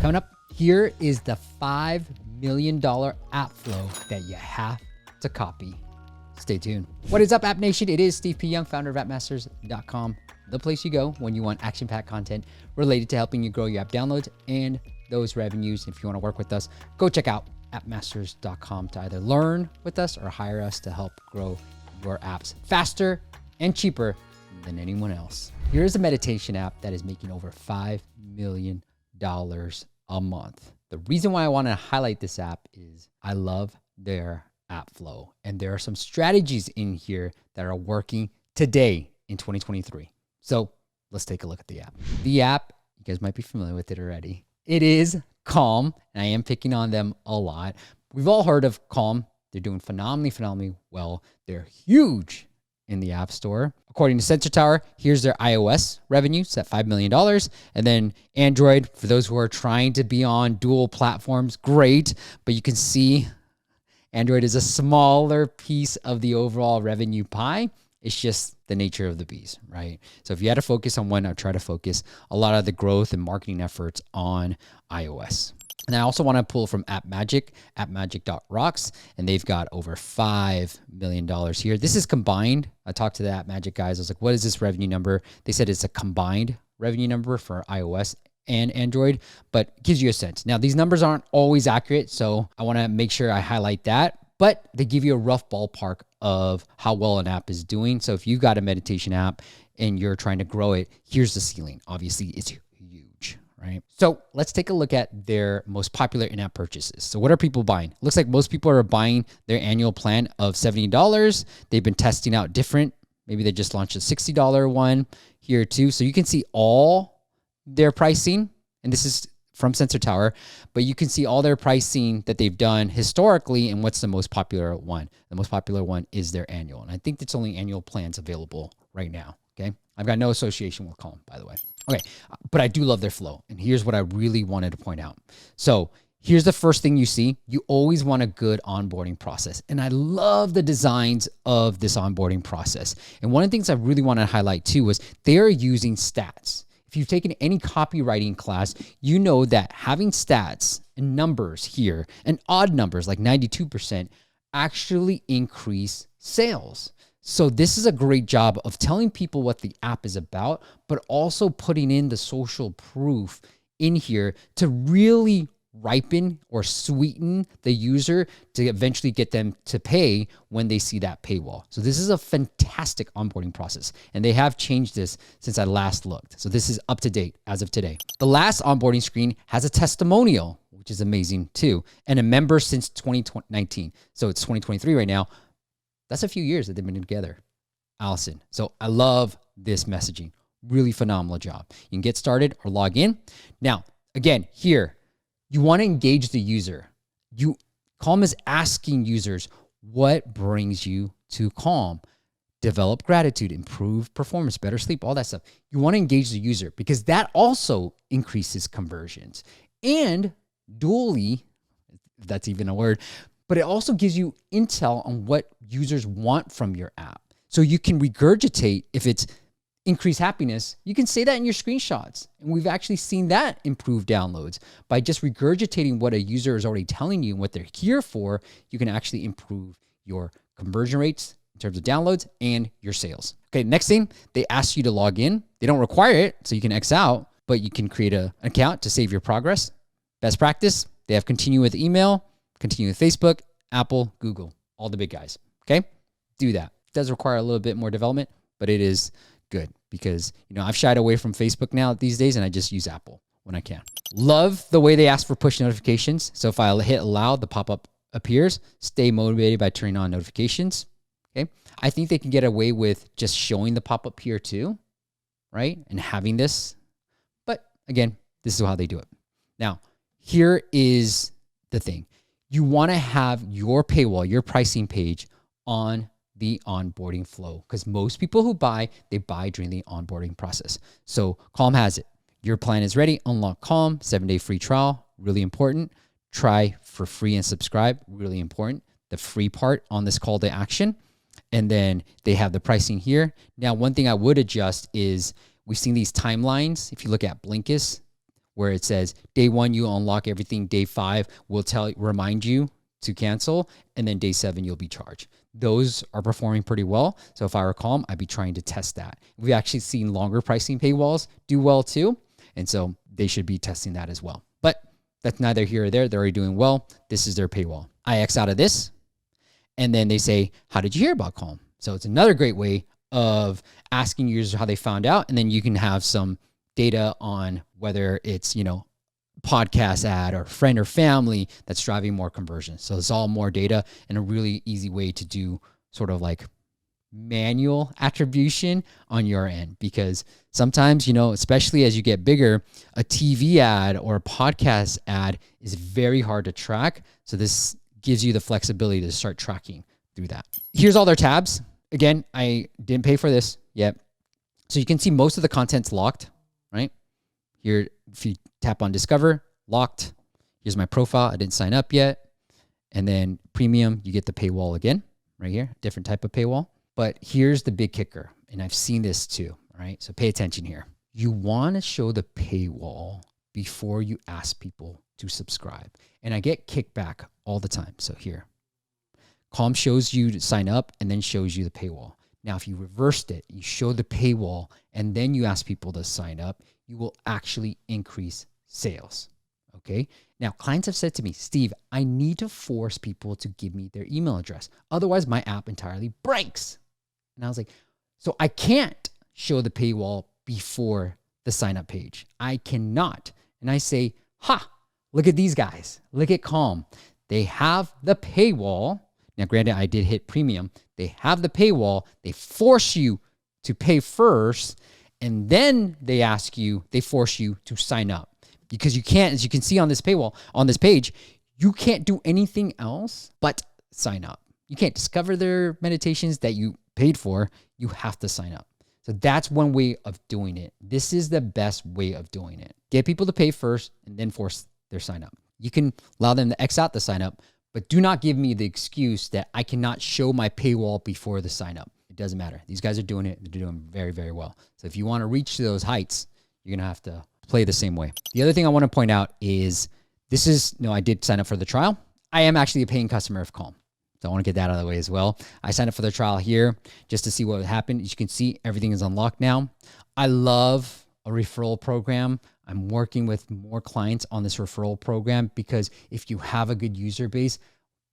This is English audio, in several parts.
Coming up, here is the $5 million app flow that you have to copy. Stay tuned. What is up, App Nation? It is Steve P. Young, founder of appmasters.com, the place you go when you want action-packed content related to helping you grow your app downloads and those revenues. If you want to work with us, go check out appmasters.com to either learn with us or hire us to help grow your apps faster and cheaper than anyone else. Here's a meditation app that is making over $5 million a month. The reason why I want to highlight this app is I love their app flow. And there are some strategies in here that are working today in 2023. So let's take a look at the app. The app, you guys might be familiar with it already. It is Calm, and I am picking on them a lot. We've all heard of Calm. They're doing phenomenally well. They're huge in the App Store. According to Sensor Tower, here's their iOS revenue, it's at $5 million. And then Android, for those who are trying to be on dual platforms, great. But you can see Android is a smaller piece of the overall revenue pie. It's just the nature of the beast, right? So if you had to focus on one, I'd try to focus a lot of the growth and marketing efforts on iOS. And I also want to pull from AppMagic, appmagic.rocks, and they've got over $5 million here. This is combined. I talked to the AppMagic guys. I was like, what is this revenue number? They said it's a combined revenue number for iOS and Android, but it gives you a sense. Now, these numbers aren't always accurate, so I want to make sure I highlight that, but they give you a rough ballpark of how well an app is doing. So if you've got a meditation app and you're trying to grow it, here's the ceiling. Obviously, it's huge, right? So let's take a look at their most popular in-app purchases. So what are people buying? It looks like most people are buying their annual plan of $70. They've been testing out different. Maybe they just launched a $60 one here too. So you can see all their pricing, and this is from Sensor Tower, but you can see all their pricing that they've done historically and what's the most popular one. The most popular one is their annual, and I think it's only annual plans available right now, okay? I've got no association with Calm, by the way. Okay, but I do love their flow, and here's what I really wanted to point out. So here's the first thing you see. You always want a good onboarding process, and I love the designs of this onboarding process. And one of the things I really want to highlight too was they're using stats. If you've taken any copywriting class, you know that having stats and numbers here and odd numbers like 92% actually increase sales. So this is a great job of telling people what the app is about, but also putting in the social proof in here to really ripen or sweeten the user to eventually get them to pay when they see that paywall. So this is a fantastic onboarding process, and they have changed this since I last looked. So this is up to date as of today. The last onboarding screen has a testimonial, which is amazing too, and a member since 2019. So it's 2023 right now. That's a few years that they've been together, Allison. So I love this messaging. Really phenomenal job. You can get started or log in. Now, again, here, you want to engage the user. Calm is asking users, what brings you to Calm? Develop gratitude, improve performance, better sleep, all that stuff. You want to engage the user because that also increases conversions. And dually, if that's even a word, but it also gives you intel on what users want from your app. So you can regurgitate if it's increase happiness, you can say that in your screenshots. And we've actually seen that improve downloads. By just regurgitating what a user is already telling you and what they're here for, you can actually improve your conversion rates in terms of downloads and your sales. Okay, next thing, they ask you to log in. They don't require it, so you can X out, but you can create an account to save your progress. Best practice, they have continue with email, continue with Facebook, Apple, Google, all the big guys, okay? Do that. It does require a little bit more development, but it is good because, I've shied away from Facebook now these days and I just use Apple when I can. Love the way they ask for push notifications. So if I hit allow, the pop-up appears. Stay motivated by turning on notifications. Okay. I think they can get away with just showing the pop-up here too, right? And having this. But again, this is how they do it. Now, here is the thing. You want to have your paywall, your pricing page on the onboarding flow because most people who buy, they buy during the onboarding process. So Calm has it. Your plan is ready. Unlock Calm, 7-day free trial, really important. Try for free and subscribe, really important. The free part on this call to action. And then they have the pricing here. Now, one thing I would adjust is we've seen these timelines. If you look at Blinkist, where it says day 1, you unlock everything. Day 5 will remind you to cancel. And then day 7, you'll be charged. Those are performing pretty well. So if I were Calm, I'd be trying to test that. We've actually seen longer pricing paywalls do well too. And so they should be testing that as well. But that's neither here or there. They're already doing well. This is their paywall. I X out of this. And then they say, how did you hear about Calm? So it's another great way of asking users how they found out. And then you can have some data on whether it's, podcast ad or friend or family that's driving more conversions. So it's all more data and a really easy way to do sort of like manual attribution on your end, because sometimes, especially as you get bigger, a TV ad or a podcast ad is very hard to track. So this gives you the flexibility to start tracking through that. Here's all their tabs. Again, I didn't pay for this yet. So you can see most of the content's locked, right? Here, if you tap on Discover, locked. Here's my profile. I didn't sign up yet. And then Premium, you get the paywall again, right here, different type of paywall. But here's the big kicker, and I've seen this too, right? So pay attention here. You want to show the paywall before you ask people to subscribe. And I get kickback all the time. So here, Calm shows you to sign up and then shows you the paywall. Now, if you reversed it, you show the paywall and then you ask people to sign up, you will actually increase sales. Okay. Now, clients have said to me, Steve, I need to force people to give me their email address. Otherwise, my app entirely breaks. And I was like, so I can't show the paywall before the sign up page. I cannot. And I say, look at these guys. Look at Calm. They have the paywall. Now, granted, I did hit Premium. They have the paywall. They force you to pay first. And then they force you to sign up. Because you can't, as you can see on this paywall, on this page, you can't do anything else but sign up. You can't discover their meditations that you paid for. You have to sign up. So that's one way of doing it. This is the best way of doing it. Get people to pay first and then force their sign up. You can allow them to X out the sign up, but do not give me the excuse that I cannot show my paywall before the sign up. It doesn't matter. These guys are doing it. They're doing very, very well. So if you want to reach those heights, you're going to have to play the same way. The other thing I want to point out is I did sign up for the trial. I am actually a paying customer of Calm. So I want to get that out of the way as well. I signed up for the trial here just to see what would happen. As you can see, everything is unlocked now. I love a referral program. I'm working with more clients on this referral program because if you have a good user base,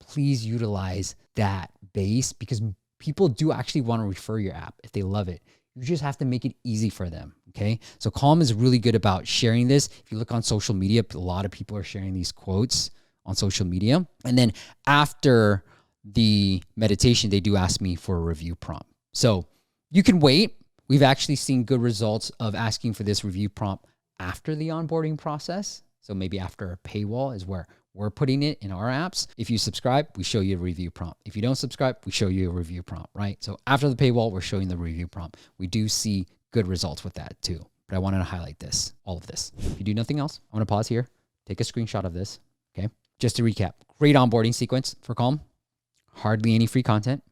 please utilize that base because people do actually want to refer your app if they love it. You just have to make it easy for them, okay? So Calm is really good about sharing this. If you look on social media, a lot of people are sharing these quotes on social media. And then after the meditation, they do ask me for a review prompt. So you can wait. We've actually seen good results of asking for this review prompt after the onboarding process. So maybe after a paywall is where we're putting it in our apps. If you subscribe, we show you a review prompt. If you don't subscribe, we show you a review prompt, right? So after the paywall, we're showing the review prompt. We do see good results with that too. But I wanted to highlight all of this. If you do nothing else, I'm going to pause here, take a screenshot of this, okay? Just to recap, great onboarding sequence for Calm. Hardly any free content.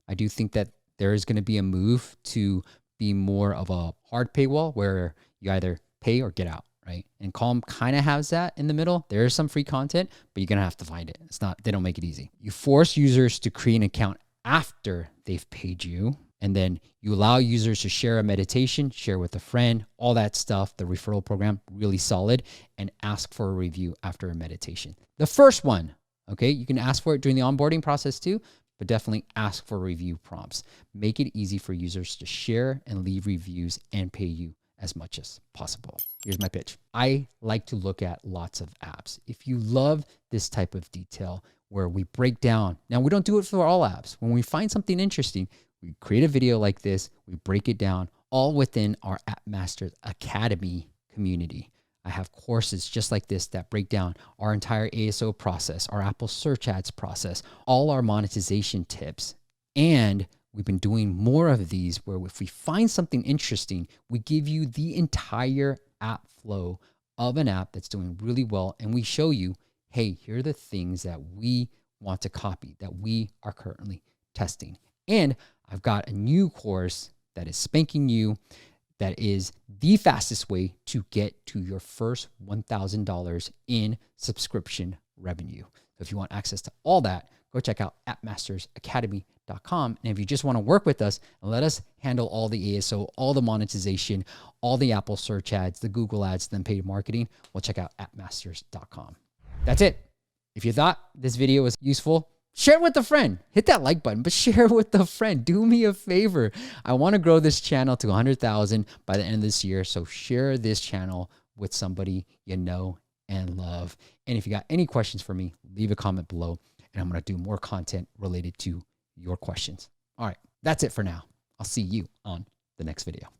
I do think that there is going to be a move to be more of a hard paywall where you either pay or get out, right? And Calm kind of has that in the middle. There is some free content, but you're going to have to find it. They don't make it easy. You force users to create an account after they've paid you. And then you allow users to share a meditation, share with a friend, all that stuff. The referral program, really solid, and ask for a review after a meditation. The first one, okay, you can ask for it during the onboarding process too, but definitely ask for review prompts. Make it easy for users to share and leave reviews and pay you as much as possible. Here's my pitch. I like to look at lots of apps. If you love this type of detail where we break down, now we don't do it for all apps. When we find something interesting, we create a video like this, we break it down all within our App Masters Academy community. I have courses just like this that break down our entire ASO process, our Apple search ads process, all our monetization tips. And we've been doing more of these where if we find something interesting, we give you the entire app flow of an app that's doing really well. And we show you, hey, here are the things that we want to copy that we are currently testing. And I've got a new course that is spanking new that is the fastest way to get to your first $1,000 in subscription revenue. So if you want access to all that, go check out appmastersacademy.com. And if you just want to work with us and let us handle all the ASO, all the monetization, all the Apple search ads, the Google ads, then paid marketing, well, check out appmasters.com. That's it. If you thought this video was useful, share it with a friend. Hit that like button, but share it with a friend. Do me a favor. I want to grow this channel to 100,000 by the end of this year. So share this channel with somebody you know and love. And if you got any questions for me, leave a comment below, and I'm going to do more content related to your questions. All right, that's it for now. I'll see you on the next video.